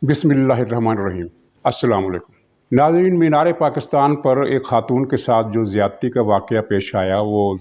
बिस्मिल्लाहिर्रहमानिर्रहीम। अस्सलाम वालेकुम नाज़रीन, मीनार पाकिस्तान पर एक खातून के साथ जो ज़्यादती का वाक़या पेश आया, वो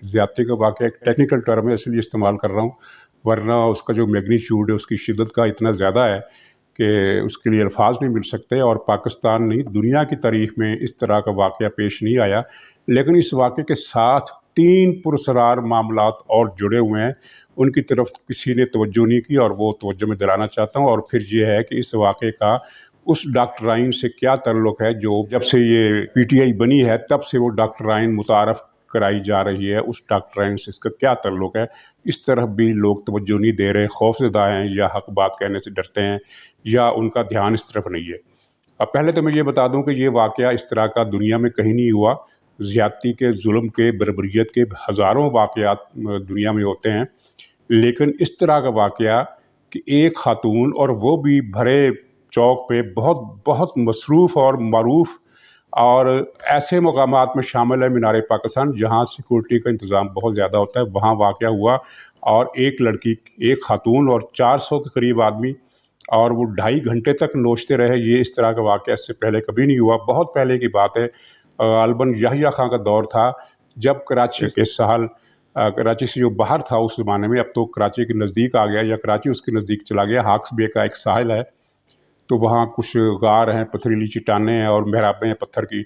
ज़्यादती का वाक़या एक टेक्निकल टर्म है, इसलिए इस्तेमाल कर रहा हूँ, वरना उसका जो मैग्नीट्यूड है, उसकी शिद्दत का इतना ज़्यादा है कि उसके लिए अल्फाज नहीं मिल सकते। और पाकिस्तान नहीं, दुनिया की तारीख़ में इस तरह का वाक़या पेश नहीं आया। लेकिन इस वाक़े के साथ 3 पुरस्रार मामलात और जुड़े हुए हैं, उनकी तरफ किसी ने तवज्जो नहीं की और वो तवज्जो मैं दिलाना चाहता हूँ। और फिर ये है कि इस वाक़े का उस डॉक्ट्राइन से क्या ताल्लुक़ है जो जब से ये पीटीआई बनी है तब से वो डॉक्ट्राइन मुतारफ़ कराई जा रही है, उस डॉक्ट्राइन से इसका क्या ताल्लुक़ है, इस तरफ भी लोग तवज्जो नहीं दे रहे, खौफज़दा हैं या हक़ बात कहने से डरते हैं या उनका ध्यान इस तरफ नहीं है। अब पहले तो मैं ये बता दूँ कि ये वाक़या इस तरह का दुनिया में कहीं नहीं हुआ। ज़्यादती के, जुल्म के, बर्बरियत के हज़ारों वाक़यात दुनिया में होते हैं, लेकिन इस तरह का वाक़या कि एक खातून, और वो भी भरे चौक पे, बहुत बहुत मसरूफ़ और मरूफ़ और ऐसे मकामात में शामिल है मीनार पाकिस्तान जहाँ सिक्योरिटी का इंतज़ाम बहुत ज़्यादा होता है, वहाँ वाक़या हुआ। और एक लड़की, एक खातून और 400 के करीब आदमी, और वो 2.5 घंटे तक नोचते रहे। ये इस तरह का वाक़या इससे पहले कभी नहीं हुआ, बहुत पहले की बात है। गालिबन याहिया खां का दौर था, जब कराची के साहल कराची से जो बाहर था उस ज़माने में, अब तो कराची के नज़दीक आ गया या कराची उसके नज़दीक चला गया। हाक्स बे का एक साहिल है, तो वहाँ कुछ गार हैं, पथरीली चट्टानें हैं और मेहराबें हैं पत्थर की।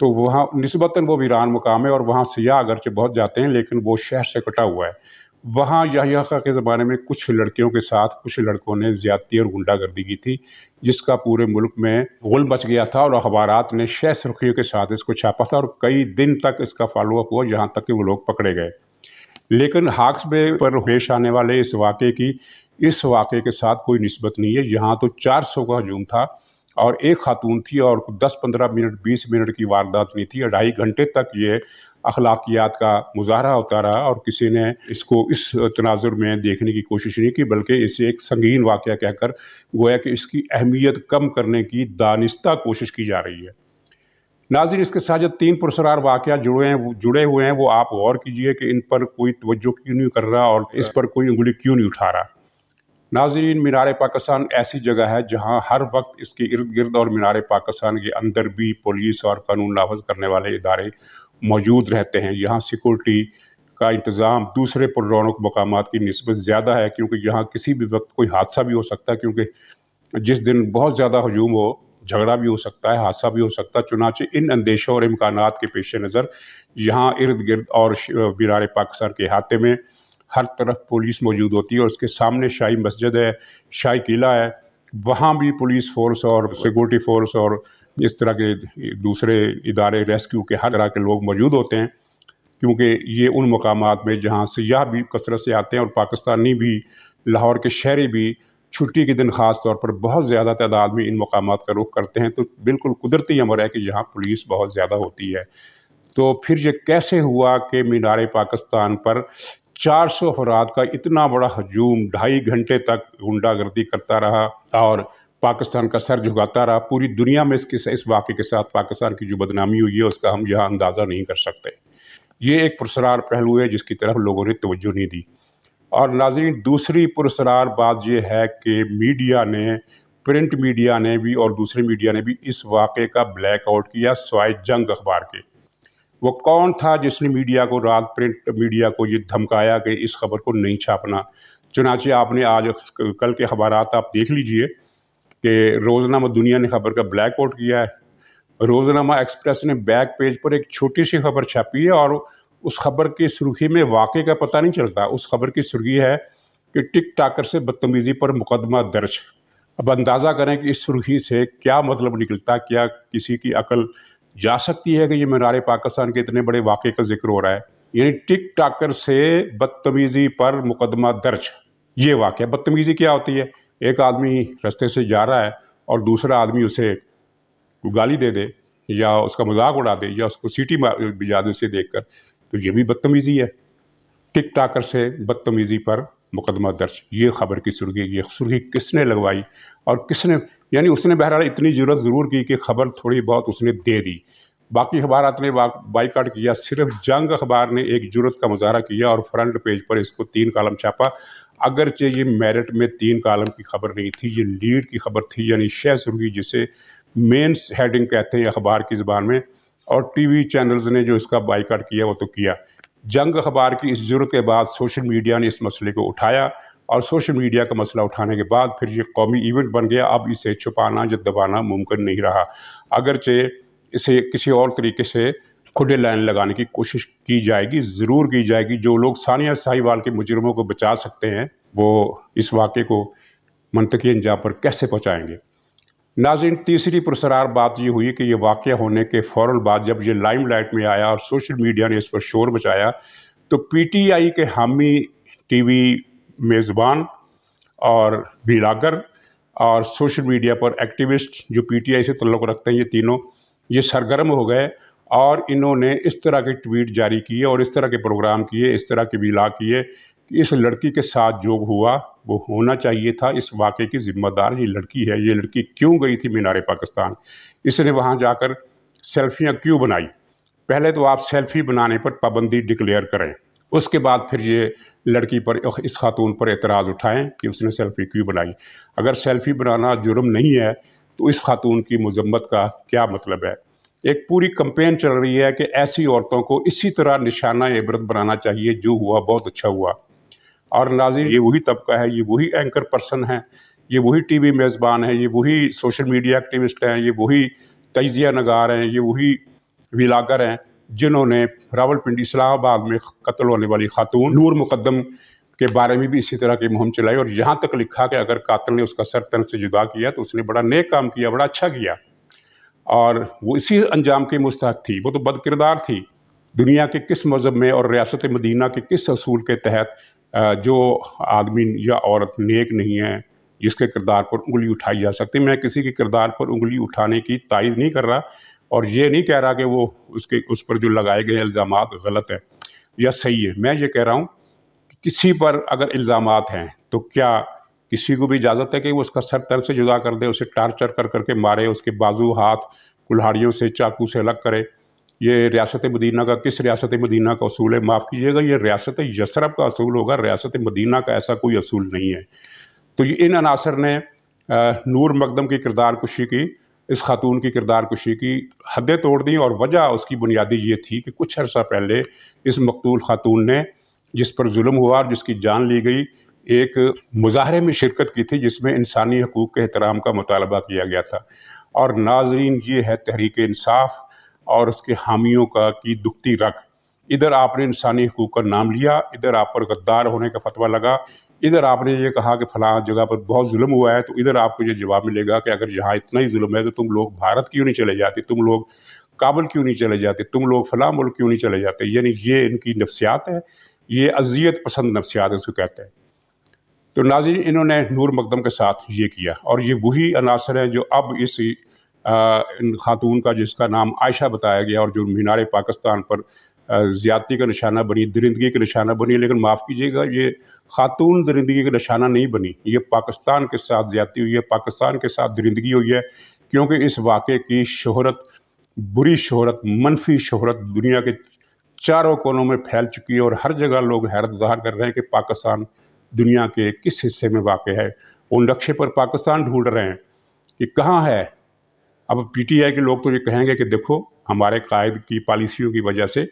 तो वहाँ निस्बतन वो वीरान मुकाम है और वहाँ सियाह अगरचे बहुत जाते हैं, लेकिन वो शहर से कटा हुआ है। वहाँ याहिया खां के ज़माने में कुछ लड़कियों के साथ कुछ लड़कों ने ज़्यादती और गुंडागर्दी की थी, जिसका पूरे मुल्क में गुल मच गया था और अखबारात ने शह सुर्खियों के साथ इसको छापा था और कई दिन तक इसका फॉलोअप हुआ, यहाँ तक कि वो लोग पकड़े गए। लेकिन हाक्स बे पर पेश आने वाले इस वाक़े के साथ कोई निस्बत नहीं है। यहाँ तो 400 का हजूम था और एक खातून थी और 10-15 मिनट, 20 मिनट की वारदात नहीं थी। 2.5 घंटे तक ये अखलाकियात का मुजाहरा होता रहा और किसी ने इसको इस तनाजुर में देखने की कोशिश नहीं की, बल्कि इसे एक संगीन वाक़या कहकर गोया कि इसकी अहमियत कम करने की दानिस्ता कोशिश की जा रही है। नाज़रीन, इसके साथ जो 3 पुरस्रार वाक़या जुड़े हुए हैं, वो आप गौर कीजिए कि इन पर कोई तवज्जो क्यों नहीं कर रहा और इस पर कोई उँगली क्यों नहीं उठा रहा। नाज़रीन, मीनार पाकिस्तान ऐसी जगह है जहाँ हर वक्त इसके इर्द गिर्द और मीनार पाकिस्तान के अंदर भी पुलिस और कानून नाफज करने वाले इदारे मौजूद रहते हैं। यहाँ सिक्योरिटी का इंतज़ाम दूसरे पुररौनक मकामात की निस्बत ज़्यादा है, क्योंकि यहाँ किसी भी वक्त कोई हादसा भी हो सकता है, क्योंकि जिस दिन बहुत ज़्यादा हजूम हो, झगड़ा भी हो सकता है, हादसा भी हो सकता है। चुनांचे इन अंदेशों और इम्कानात के पेश नज़र यहाँ इर्द गिर्द और मीनार पाकिस्तान के अहाते में हर तरफ पुलिस मौजूद होती है और उसके सामने शाही मस्जिद है, शाही किला है, वहाँ भी पुलिस फोर्स और सिक्योरिटी फोर्स और इस तरह के दूसरे इदारे, रेस्क्यू के हर तरह के लोग मौजूद होते हैं, क्योंकि ये उन मकामात में जहाँ सियाह भी कसरत से आते हैं और पाकिस्तानी भी, लाहौर के शहरी भी छुट्टी के दिन ख़ास तौर पर बहुत ज़्यादा तादाद में इन मकामात का रुख करते हैं। तो बिल्कुल कुदरती अमर है कि यहाँ पुलिस बहुत ज़्यादा होती है। तो फिर ये कैसे हुआ कि मीनार पाकिस्तान पर 400 अफराद का इतना बड़ा हजूम 2.5 घंटे तक गुंडागर्दी करता रहा और पाकिस्तान का सर झुकाता रहा? पूरी दुनिया में इस वाक़े के साथ पाकिस्तान की जो बदनामी हुई है, उसका हम यहाँ अंदाज़ा नहीं कर सकते। ये एक पुरस्रार पहलू है जिसकी तरफ लोगों ने तवज्जो नहीं दी। और नाज़रीन, दूसरी पुरस्रार बात यह है कि मीडिया ने, प्रिंट मीडिया ने भी और दूसरे मीडिया ने भी इस वाक़े का ब्लैक आउट किया, सिवाय जंग अखबार के। वो कौन था जिसने मीडिया को, रात प्रिंट मीडिया को ये धमकाया कि इस खबर को नहीं छापना? चुनांचे आपने आज कल के अखबारात आप देख लीजिए कि रोज़नामा दुनिया ने खबर का ब्लैक आउट किया है। रोज़नामा एक्सप्रेस ने बैक पेज पर एक छोटी सी खबर छापी है और उस खबर की सुर्खी में वाक़े का पता नहीं चलता। उस खबर की सुर्खी है कि टिक टाकर से बदतमीज़ी पर मुकदमा दर्ज। अब अंदाज़ा करें कि इस सुर्खी से क्या मतलब निकलता। क्या किसी की अकल जा सकती है कि ये मीनार पाकिस्तान के इतने बड़े वाक़े का जिक्र हो रहा है? यानी टिक टाकर से बदतमीज़ी पर मुकदमा दर्ज, ये वाक़या। बदतमीज़ी क्या होती है? एक आदमी रास्ते से जा रहा है और दूसरा आदमी उसे गाली दे दे या उसका मजाक उड़ा दे या उसको सीटी बजा दे उसे देखकर, तो ये भी बदतमीज़ी है। टिक टाकर से बदतमीज़ी पर मुकदमा दर्ज, ये खबर की सुर्खी। ये सुर्खी किसने लगवाई और किसने, यानी उसने बहरहाल इतनी जुर्रत ज़रूर की कि खबर थोड़ी बहुत उसने दे दी। बाकी अखबारात ने बाइकाट किया, सिर्फ जंग अखबार ने एक जुर्रत का मुजाहरा किया और फ्रंट पेज पर इसको 3 कालम छापा अगरचे ये मेरिट में 3 कॉलम की खबर नहीं थी, ये लीड की खबर थी, यानी शह सुर्खी जिसे मेन हेडिंग कहते हैं अखबार की ज़बान में। और टीवी चैनल्स ने जो इसका बाइकाट किया वो तो किया। जंग अखबार की इस ज़रूरत के बाद सोशल मीडिया ने इस मसले को उठाया, और सोशल मीडिया का मसला उठाने के बाद फिर ये कौमी इवेंट बन गया। अब इसे छुपाना या दबाना मुमकिन नहीं रहा, अगरचे इसे किसी और तरीके से खुले लाइन लगाने की कोशिश की जाएगी, ज़रूर की जाएगी। जो लोग सानिया साहिवाल के मुजरिमों को बचा सकते हैं वो इस वाक़े को मंतकी अंजाम पर कैसे पहुँचाएँगे। नाज़रीन, तीसरी पुरसरार बात ये हुई कि ये वाक़या होने के फ़ौरन बाद जब ये लाइमलाइट में आया और सोशल मीडिया ने इस पर शोर मचाया, तो पीटीआई के हामी टीवी मेज़बान और ब्लॉगर और सोशल मीडिया पर एक्टिविस्ट जो पीटीआई से ताल्लुक़ रखते हैं, ये तीनों ये सरगर्म हो गए और इन्होंने इस तरह के ट्वीट जारी किए और इस तरह के प्रोग्राम किए, इस तरह के ब्लॉग किए कि इस लड़की के साथ जो हुआ वो होना चाहिए था। इस वाक़े की ज़िम्मेदार ये लड़की है। ये लड़की क्यों गई थी मीनार पाकिस्तान? इसने वहाँ जाकर सेल्फियाँ क्यों बनाई? पहले तो आप सेल्फ़ी बनाने पर पाबंदी डिक्लेयर करें, उसके बाद फिर ये लड़की पर, इस खातून पर एतराज़ उठाएं कि उसने सेल्फ़ी क्यों बनाई। अगर सेल्फ़ी बनाना जुर्म नहीं है तो इस खातून की मज़म्मत का क्या मतलब है? एक पूरी कैंपेन चल रही है कि ऐसी औरतों को इसी तरह निशाना इबरत बनाना चाहिए। जो हुआ बहुत अच्छा हुआ। और नाज़रीन, ये वही तबका है, ये वही एंकर पर्सन हैं, ये वही टीवी मेज़बान हैं, ये वही सोशल मीडिया एक्टिविस्ट हैं, ये वही तजिया नगार हैं, ये वही व्लॉगर हैं जिन्होंने रावलपिंडी इस्लामाबाद में कत्ल होने वाली खातून नूर मुकद्दम के बारे में भी इसी तरह की मुहिम चलाई और यहाँ तक लिखा कि अगर कातिल ने उसका सर तन से जुदा किया तो उसने बड़ा नेक काम किया, बड़ा अच्छा किया और वो इसी अंजाम की मुस्तहक थी। वो तो बदकिरदार थी। दुनिया के किस मज़हब में और रियासत मदीना के किस असूल के तहत जो आदमी या औरत नेक नहीं है जिसके किरदार पर उंगली उठाई जा सकती। मैं किसी के किरदार पर उंगली उठाने की तायद नहीं कर रहा और ये नहीं कह रहा कि वो उस पर जो लगाए गए इल्ज़ामात गलत है या सही है। मैं ये कह रहा हूँ कि किसी पर अगर इल्ज़ामात हैं तो क्या किसी को भी इजाज़त है कि वो उसका सर तन से जुदा कर दे, उसे टार्चर कर करके मारे, उसके बाजू हाथ कुल्हाड़ियों से चाकू से अलग करे? ये रियासत मदीना का किस रियासत मदीना का असूल है? माफ़ कीजिएगा, ये रियासत यसरब का असूल होगा, रियासत मदीना का ऐसा कोई असूल नहीं है। तो ये इन अनासर ने नूर मकदम की किरदार कुशी की, इस खातून की किरदार कुशी की हदें तोड़ दी और वजह उसकी बुनियादी ये थी कि कुछ अर्सा पहले इस मकतूल खातून ने जिस पर जुल्म हुआ और जिसकी जान ली गई, एक मुजाहरे में शिरकत की थी जिसमें इंसानी हकूक़ के एहतराम का मुतालबा किया गया था। और नाज़रीन, ये है तहरीक इंसाफ और उसके हामियों का की दुखती रख। इधर आपने इंसानी हकूक़ का नाम लिया, इधर आप पर गद्दार होने का फतवा लगा, इधर आपने ये कहा कि फ़लाँ जगह पर बहुत जुल्म हुआ है, तो इधर आपको ये जवाब मिलेगा कि अगर यहाँ इतना ही जुल्म है तो तुम लोग भारत क्यों नहीं चले जाते, तुम लोग काबुल क्यों नहीं चले जाते, तुम लोग फ़लाँ मुल्क क्यों नहीं चले जाते। यानी ये इनकी नफ्सियात है, ये अज़ियत पसंद नफ्सियात इसको कहते हैं। तो नाज़रीन, इन्होंने नूर मकदम के साथ ये किया और ये वही अनासर हैं जो अब इस इन खातून का जिसका नाम आयशा बताया गया और जो मीनार पाकिस्तान पर ज़्यादती का निशाना बनी, दरिंदगी का निशाना बनी। लेकिन माफ़ कीजिएगा, ये खातून दरिंदगी का निशाना नहीं बनी, ये पाकिस्तान के साथ ज़्यादती हुई है, पाकिस्तान के साथ दरिंदगी हुई है। क्योंकि इस वाक़े की शोहरत, बुरी शोहरत, मनफी शोहरत दुनिया के चारों कोनों में फैल चुकी है और हर जगह लोग हैरत ज़ाहिर कर रहे हैं कि पाकिस्तान दुनिया के किस हिस्से में वाक़ है। वो नक्शे पर पाकिस्तान ढूंढ रहे हैं कि कहाँ है। अब पीटीआई के लोग तो ये कहेंगे कि देखो हमारे कायद की पॉलिसियों की वजह से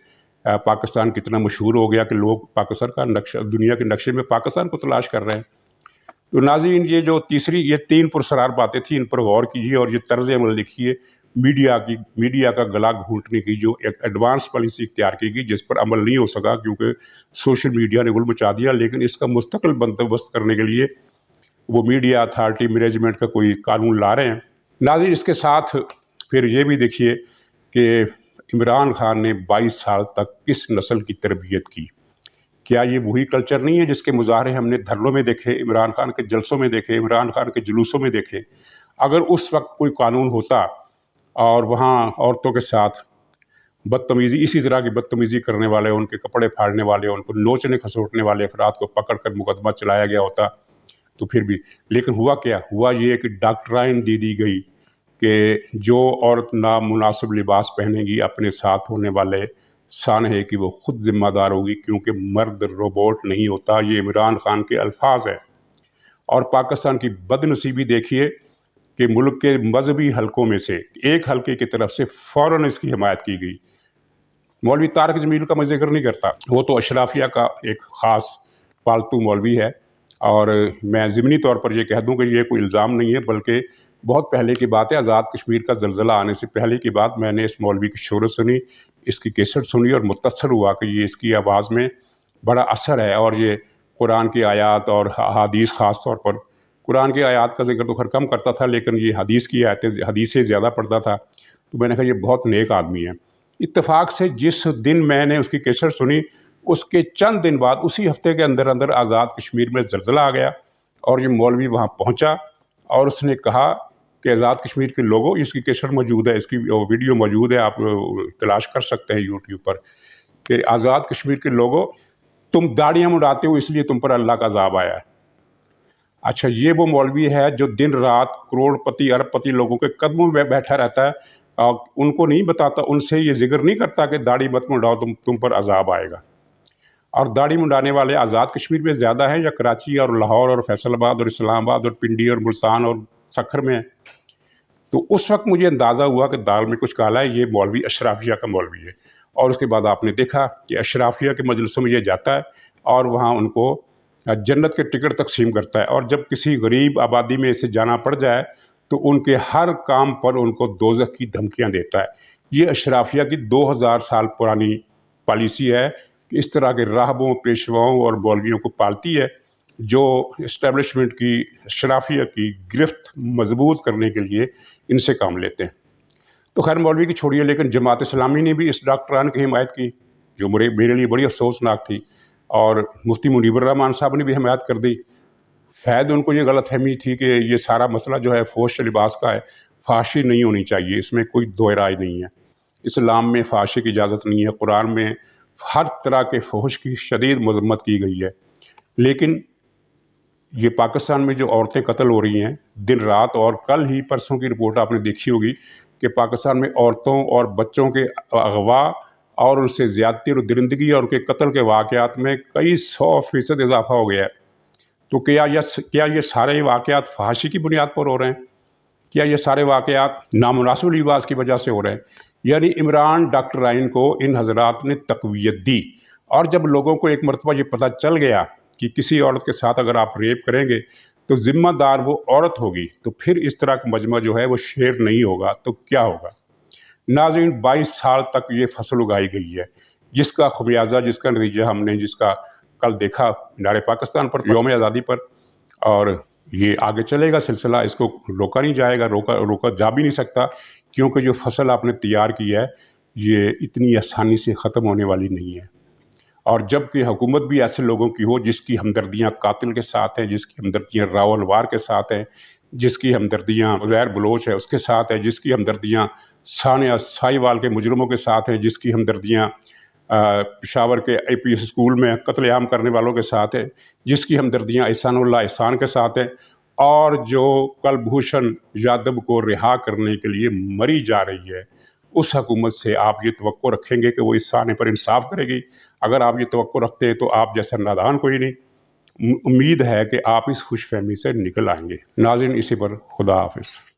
पाकिस्तान कितना मशहूर हो गया कि लोग पाकिस्तान का नक्शा, दुनिया के नक्शे में पाकिस्तान को तलाश कर रहे हैं। तो नाज़रीन, ये जो ये 3 पुरसरार बातें थी, इन पर गौर कीजिए और ये तर्ज अमल देखिए। मीडिया का गला घोंटने की जो एक एडवांस पॉलिसी इख्तियार की गई जिस पर अमल नहीं हो सका क्योंकि सोशल मीडिया ने गुल मचा दिया। लेकिन इसका मुस्तकिल बंदोबस्त करने के लिए वो मीडिया अथॉरिटी मैनेजमेंट का कोई कानून ला रहे हैं। नाज़रीन, इसके साथ फिर ये भी देखिए कि इमरान खान ने 22 साल तक किस नस्ल की तरबियत की। क्या ये वही कल्चर नहीं है जिसके मुजाहरे हमने धरनों में देखे, इमरान खान के जलसों में देखे, इमरान खान के जुलूसों में देखे? अगर उस वक्त कोई कानून होता और वहाँ औरतों के साथ बदतमीज़ी, इसी तरह की बदतमीज़ी करने वाले, उनके कपड़े फाड़ने वाले, उनको नोचने खसोटने वाले अफराद को पकड़ कर मुकदमा चलाया गया होता तो फिर भी। लेकिन हुआ क्या? हुआ ये कि डॉक्ट्राइन दे दी गई कि जो औरत नामुनासिब लिबास पहनेगी अपने साथ होने वाले शान है कि वो खुद ज़िम्मेदार होगी, क्योंकि मर्द रोबोट नहीं होता। ये इमरान खान के अल्फाज हैं। और पाकिस्तान की बदनसीबी देखिए कि मुल्क के मजहबी हलकों में से एक हलके की तरफ से फ़ौरन इसकी हिमायत की गई। मौलवी तारिक जमील का मैं जिक्र नहीं करता, वो तो अशराफिया का एक ख़ास पालतू मौलवी है। और मैं ज़िमनी तौर पर ये कह दूं कि ये कोई इल्ज़ाम नहीं है, बल्कि बहुत पहले की बात है। आज़ाद कश्मीर का ज़लज़ला आने से पहले की बात, मैंने इस मौलवी की शोहरत सुनी, इसकी कैसेट सुनी और मुतअस्सर हुआ कि ये इसकी आवाज़ में बड़ा असर है। और ये कुरान की आयत और हदीस, ख़ास तौर पर कुरान की आयत का जिक्र तो खैर कम करता था, लेकिन ये हदीस की आयतें, हदीसें ज़्यादा पढ़ता था। तो मैंने कहा ये बहुत नेक आदमी है। इत्तेफाक से जिस दिन मैंने उसकी कैसेट सुनी, उसके चंद दिन बाद, उसी हफ्ते के अंदर अंदर आज़ाद कश्मीर में ज़लज़ला आ गया और ये मौलवी वहाँ पहुँचा और उसने कहा कि आज़ाद कश्मीर के लोगों, इसकी कैसेट मौजूद है, इसकी वीडियो मौजूद है, आप तलाश कर सकते हैं यूट्यूब पर, कि आज़ाद कश्मीर के लोगों, तुम दाढ़ियाँ मुड़ाते हो इसलिए तुम पर अल्लाह का अज़ाब आया है। अच्छा, ये वो मौलवी है जो दिन रात करोड़पति अरबपति लोगों के कदमों में बैठा रहता है, उनको नहीं बताता, उनसे ये जिक्र नहीं करता कि दाढ़ी मत मुड़ाओ, तुम पर अज़ाब आएगा। और दाढ़ी मुंडाने वाले आज़ाद कश्मीर में ज़्यादा हैं या कराची और लाहौर और फैसलाबाद और इस्लामाबाद और पिंडी और मुल्तान और सखर में? तो उस वक्त मुझे अंदाज़ा हुआ कि दाल में कुछ काला है, ये मौलवी अशराफिया का मौलवी है। और उसके बाद आपने देखा कि अशराफिया के मजलिसों में ये जाता है और वहाँ उनको जन्नत के टिकट तकसीम करता है। और जब किसी गरीब आबादी में इसे जाना पड़ जाए तो उनके हर काम पर उनको दोज़ख की धमकियाँ देता है। ये अशराफिया की 2000 साल पुरानी पॉलिसी है कि इस तरह के राहबों, पेशवाओं और मौलवियों को पालती है, जो इस्टेब्लिशमेंट की, अशराफिया की गिरफ्त मजबूत करने के लिए इनसे काम लेते हैं। तो खैर मौलवी की छोड़िए, लेकिन जमात इस्लामी ने भी इस डॉक्टरान की हिमायत की, जो मेरे लिए बड़ी अफसोसनाक थी। और मुफ्ती मुनीबुर रहमान साहब ने भी हिमायत कर दी। शायद उनको ये गलतफहमी थी कि ये सारा मसला जो है फोश लिबास का है, फाशी नहीं होनी चाहिए, इसमें कोई दो राय नहीं है। इस्लाम में फाशी की इजाज़त नहीं है, कुरान में हर तरह के फहश की शदीद मज़म्मत की गई है। लेकिन ये पाकिस्तान में जो औरतें कत्ल हो रही हैं दिन रात, और कल ही परसों की रिपोर्ट आपने देखी होगी कि पाकिस्तान में औरतों और बच्चों के अगवा और उनसे ज़्यादती और दरिंदगी और उनके कत्ल के वाक़यात में कई 100% इजाफा हो गया है। तो क्या ये सारे वाक़यात फाशी की बुनियाद पर हो रहे हैं? क्या ये सारे वाक़यात नामुनासिब लिबास की वजह से हो रहे हैं? यानी इमरान डॉक्टराइन को इन हज़रात ने तक़वियत दी, और जब लोगों को एक मरतबा ये पता चल गया कि किसी औरत के साथ अगर आप रेप करेंगे तो ज़िम्मेदार वो औरत होगी, तो फिर इस तरह का मजमा जो है वो शेर नहीं होगा तो क्या होगा? नाज़रीन, 22 साल तक ये फसल उगाई गई है, जिसका खमियाजा, जिसका नतीजा हमने जिसका कल देखा मीनार पाकिस्तान पर, यौम आज़ादी पर। और ये आगे चलेगा सिलसिला, इसको रोका नहीं जाएगा, रोका जा भी नहीं सकता, क्योंकि जो फसल आपने तैयार की है ये इतनी आसानी से ख़त्म होने वाली नहीं है। और जबकि हुकूमत भी ऐसे लोगों की हो जिसकी हमदर्दियाँ कातिल के साथ हैं, जिसकी हमदर्दियाँ रावलवार के साथ हैं, जिसकी हमदर्दियाँ उज़ैर बलोच है उसके साथ है, जिसकी हमदर्दियाँ सानिया साहिवाल के मुजरमों के साथ हैं, जिसकी हमदर्दियाँ पेशावर के APS स्कूल में कत्लेआम करने वालों के साथ है, जिसकी हमदर्दियाँ एहसानुल्लाह एहसान के साथ है, और जो कलभूषण यादव को रिहा करने के लिए मरी जा रही है, उस हुकूमत से आप ये तवक्को रखेंगे कि वो इस साने पर इंसाफ करेगी? अगर आप ये तवक्को रखते हैं तो आप जैसा नादान कोई नहीं। उम्मीद है कि आप इस खुशफहमी से निकल आएंगे। नाज़रीन, इसी पर खुदा हाफिज़।